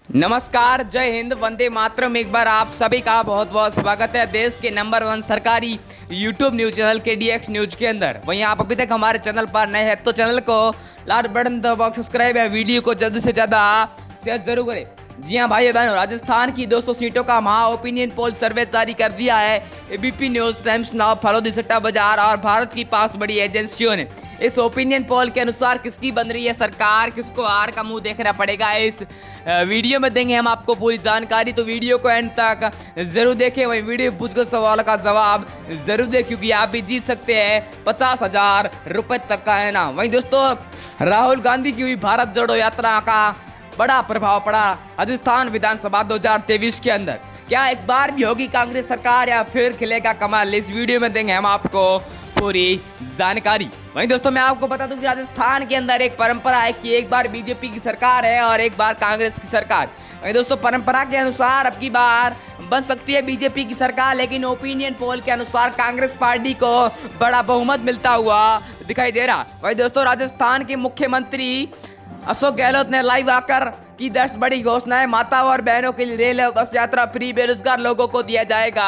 नमस्कार, जय हिंद, वंदे मातरम। एक बार आप सभी का बहुत बहुत स्वागत है देश के नंबर 1 सरकारी यूट्यूब न्यूज चैनल के डीएक्स न्यूज के अंदर। वहीं आप अभी तक हमारे चैनल पर नए हैं तो चैनल को लाल बटन दबाकर सब्सक्राइब है, वीडियो को जल्द से ज़्यादा शेयर जरूर करें। जी हाँ भाई बहनों, राजस्थान की 200 सीटों का महा ओपिनियन पोल सर्वे जारी कर दिया है एबीपी न्यूज, टाइम्स नाउ, फरोदी सट्टा बाजार और भारत की 5 बड़ी एजेंसियों ने। इस ओपिनियन पोल के अनुसार किसकी बन रही है सरकार, किसको हार का मुंह देखना पड़ेगा, इस वीडियो में देंगे हम आपको पूरी जानकारी। तो वीडियो को एंड तक जरूर देखें, वही वीडियो पूछकर सवाल का जवाब जरूर दें, क्योंकि आप भी जीत सकते हैं 50,000 रुपए तक का है ना। वहीं दोस्तों, राहुल गांधी की हुई भारत जोड़ो यात्रा का बड़ा प्रभाव पड़ा राजस्थान विधानसभा 2023 के अंदर। क्या इस बार भी होगी कांग्रेस सरकार या फिर खिलेगा कमाल, इस वीडियो में देंगे हम आपको पूरी जानकारी। वहीं दोस्तों, मैं आपको बता दूं कि राजस्थान के अंदर एक परंपरा है कि एक बार बीजेपी की सरकार है और एक बार कांग्रेस की सरकार। वहीं दोस्तों, परंपरा के अनुसार अब की बार बन सकती है बीजेपी की सरकार, लेकिन ओपिनियन पोल के अनुसार कांग्रेस पार्टी को बड़ा बहुमत मिलता हुआ दिखाई दे रहा। वहीं दोस्तों, राजस्थान के मुख्यमंत्री अशोक गहलोत ने लाइव आकर की 10 बड़ी घोषणाएं। माताओं और बहनों के लिए रेल बस यात्रा फ्री, बेरोजगार लोगों को दिया जाएगा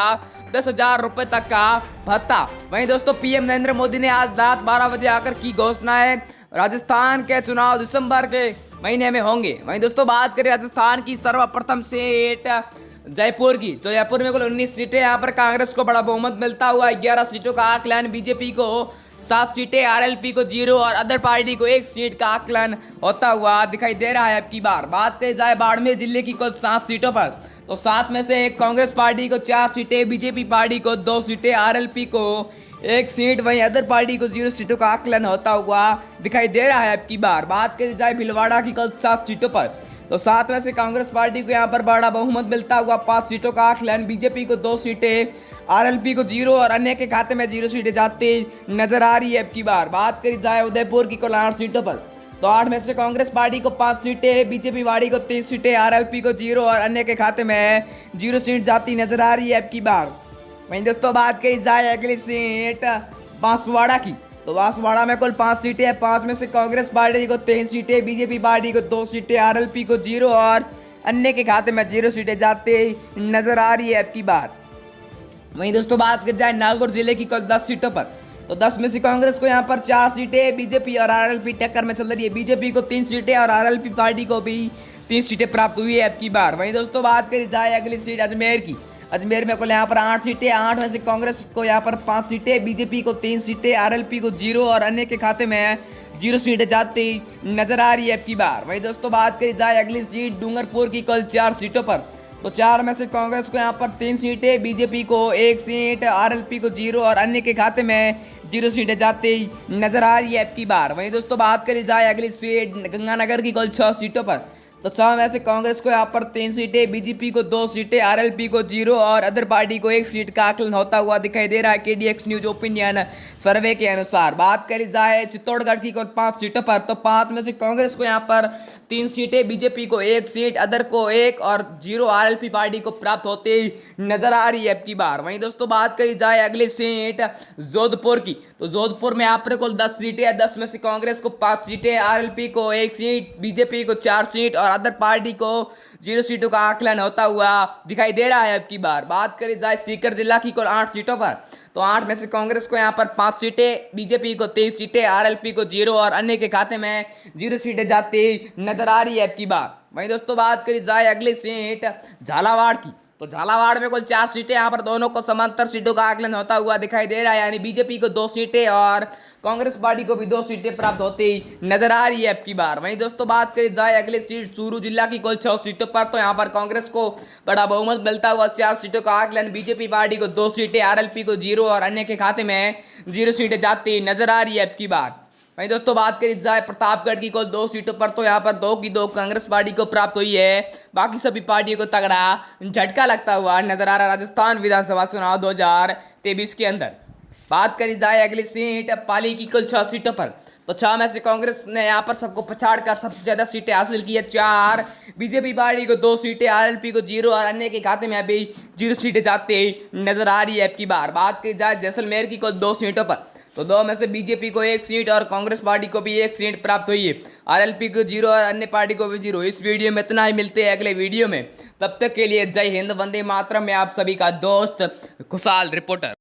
10,000 रुपए तक का भत्ता। वहीं दोस्तों, पीएम नरेंद्र मोदी ने आज रात 12 बजे आकर की घोषणाएं। राजस्थान के चुनाव दिसंबर के महीने में होंगे। वहीं दोस्तों, बात करें राजस्थान की सर्वप्रथम सीट जयपुर की, तो जयपुर में कुल 19 सीटें। यहाँ पर कांग्रेस को बड़ा बहुमत मिलता हुआ 11 सीटों का आकलन, बीजेपी को 7 सीटें, आरएलपी को 0 और अदर पार्टी को 1 सीट का आकलन होता हुआ दिखाई दे रहा है। अब की बार बात करी जाए बाड़मेर जिले की कुल 7 सीटों पर, तो 7 में से कांग्रेस पार्टी को 4 सीटें, बीजेपी पार्टी को 2 सीटें, आरएलपी को 1 सीट, वहीं अदर पार्टी को 0 सीटों का आकलन होता हुआ दिखाई दे रहा है। अब की बार बात करी जाए भीलवाड़ा की कुल 7 सीटों पर, तो 7 में से कांग्रेस पार्टी को यहाँ पर बड़ा बहुमत मिलता हुआ 5 सीटों का आकलन, बीजेपी को 2 सीटें, आरएलपी को 0 और अन्य के खाते में 0 सीटें जाती नजर आ रही है। अब की बार बात करी जाए उदयपुर की कुल 8 सीटों पर, तो 8 में से कांग्रेस पार्टी को 5 सीटें, बीजेपी पार्टी को 3 सीटें, आरएलपी को 0 और अन्य के खाते में 0 सीट जाती नजर आ रही है। अब की बार वहीं दोस्तों, बात करी जाए अगली सीट बांसवाड़ा की, तो बांसवाड़ा में कुल 5 सीटें हैं। 5 में से कांग्रेस पार्टी को 3 सीटें, बीजेपी पार्टी को 2 सीटें, आरएलपी को 0 और अन्य के खाते में 0 सीटें जाती नजर आ रही है। अब की बार वहीं दोस्तों, बात कर जाए नागौर जिले की कुल 10 सीटों पर, तो 10 में से कांग्रेस को यहाँ पर 4 सीटें, बीजेपी और आरएलपी टक्कर में चल रही है। बीजेपी को 3 सीटें और आरएलपी पार्टी को भी 3 सीटें प्राप्त हुई है अब की बार। वहीं दोस्तों, बात करी जाए अगली सीट अजमेर की, अजमेर में कुल यहाँ पर 8 सीटें। 8 में से कांग्रेस को यहाँ पर 5 सीटें, बीजेपी को 3 सीटें, आरएलपी को 0 और अन्य के खाते में 0 सीटें जाती नजर आ रही है अब की बार। वहीं दोस्तों, बात करी जाए अगली सीट डूंगरपुर की कुल 4 सीटों पर, तो 4 में से कांग्रेस को यहाँ पर 3 सीटें, बीजेपी को 1 सीट, आरएलपी को 0 और अन्य के खाते में 0 सीटें जाती नजर आ रही है अब की बार। वहीं दोस्तों, बात करी जाए अगली सीट गंगानगर की कुल 6 सीटों पर, तो 6 में से कांग्रेस को यहाँ पर 3 सीटें, बीजेपी को 2 सीटें, आरएलपी को 0 और अदर पार्टी को 1 सीट का आकलन होता हुआ दिखाई दे रहा है केडीएक्स न्यूज ओपिनियन सर्वे के अनुसार। बात करी जाए चित्तौड़गढ़ की कुल 5 सीटों पर, तो 5 में से कांग्रेस को यहाँ पर 3 सीटें, बीजेपी को 1 सीट, अदर को 1 और 0 आरएलपी पार्टी को प्राप्त होते नजर आ रही है अब की बार। वहीं दोस्तों, बात करी जाए अगली सीट जोधपुर की, तो जोधपुर में यहाँ पर कुल 10 सीटें हैं। 10 में से कांग्रेस को 5 सीटें, आरएलपी को 1 सीट, बीजेपी को 4 सीट और अदर पार्टी को 0 सीटों का आकलन होता हुआ दिखाई दे रहा है अब की बार। बात करी जाए सीकर जिला की कुल 8 सीटों पर, तो 8 में से कांग्रेस को यहाँ पर 5 सीटें, बीजेपी को 3 सीटें, आरएलपी को 0 और अन्य के खाते में 0 सीटें जाती नजर आ रही है अब की बार। वहीं दोस्तों, बात करी जाए अगली सीट झालावाड़ की, तो झालावाड़ में कुल 4 सीटें। यहाँ पर दोनों को समांतर सीटों का आकलन होता हुआ दिखाई दे रहा है, यानी बीजेपी को 2 सीटें और कांग्रेस पार्टी को भी 2 सीटें प्राप्त होती नजर आ रही है अब की बार। वहीं दोस्तों, बात करी जाए अगली सीट चूरू जिला की कुल 6 सीटों पर, तो यहाँ पर कांग्रेस को बड़ा बहुमत मिलता हुआ 4 सीटों का आकलन, बीजेपी पार्टी को 2 सीटें, आरएलपी को 0 और अन्य के खाते में 0 सीटें जाती नजर आ रही है अब की बार। वहीं दोस्तों, बात करी जाए प्रतापगढ़ की कुल 2 सीटों पर, तो यहाँ पर 2 की 2 कांग्रेस पार्टी को प्राप्त हुई है। बाकी सभी पार्टियों को तगड़ा झटका लगता हुआ नजर आ रहा राजस्थान विधानसभा चुनाव 2023 के अंदर। बात करी जाए अगली सीट पाली की कुल 6 सीटों पर, तो 6 में से कांग्रेस ने यहाँ पर सबको पछाड़ कर सबसे ज्यादा सीटें हासिल की है 4, बीजेपी पार्टी को 2 सीटें, आरएलपी को 0 और अन्य के खाते में अभी 0 सीटें जाती नजर आ रही है अब की बार। बात की जाए जैसलमेर की कुल 2 सीटों पर, तो दो में से बीजेपी को 1 सीट और कांग्रेस पार्टी को भी 1 सीट प्राप्त हुई है। आरएलपी को 0 और अन्य पार्टी को भी 0। इस वीडियो में इतना ही, मिलते हैं अगले वीडियो में। तब तक के लिए जय हिंद, वंदे मातरम। मैं आप सभी का दोस्त खुशहाल रिपोर्टर।